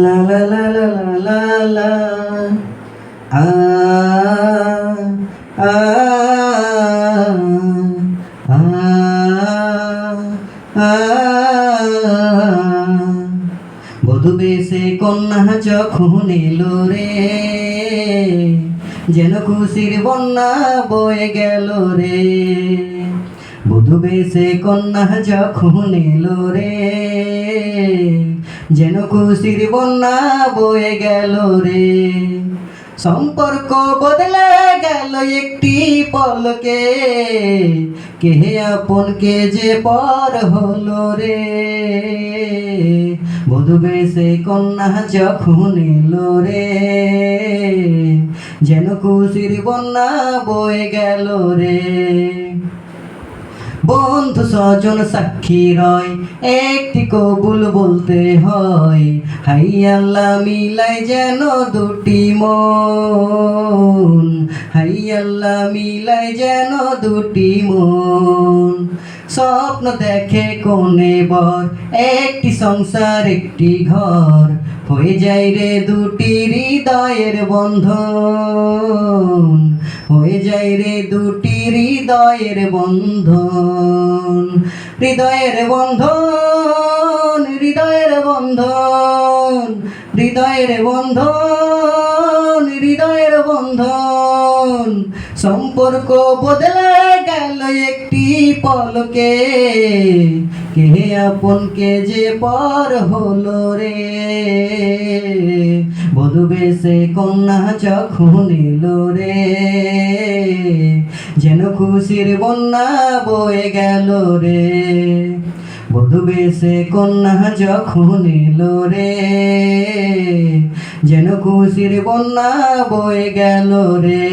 লা লা লা লা লা লা আ আ আ আ বধূ বেশে কন্যা যখন এলো রে, যেন খুশির বন্যা বয়ে গেল রে। বধূ বেশে কন্যা যখন এলো রে, যেন খুশির বন্যা বয়ে গেল রে। সম্পর্ক বদলে গেল একটি পলকে, কে আপন কে যে পর হলো রে। বধূ বেশে কন্যা যখন এলো রে, যেন খুশির বন্যা বয়ে গেল রে। বন্ধু স্বজন সাক্ষী রয়, একটি কবুল বলতে হয়। হাই আল্লাহ মিলাই যেন দুটি মন, হাই আল্লাহ মিলাই যেন দুটি মন। স্বপ্ন দেখে কোনে বর, একটি সংসার একটি ঘর, হয়ে যায় রে দুটি হৃদয়ের বন্ধন, হয়ে যায় রে দুটি হৃদয়ের বন্ধন। হৃদয়ের বন্ধন, হৃদয়ের বন্ধন, হৃদয়ের বন্ধন, হৃদয়ের বন্ধন। সম্পর্ক বদলে গেল একটি পলকে, কে আপন কে যে পর হলো রে। বধূ বেশে কন্যা যখন এলো রে, যেন খুশির বন্যা বয়ে গেল রে। বধূ বেশে কন্যা যখন এলো রে, যেন খুশির বন্যা বয়ে গেল রে।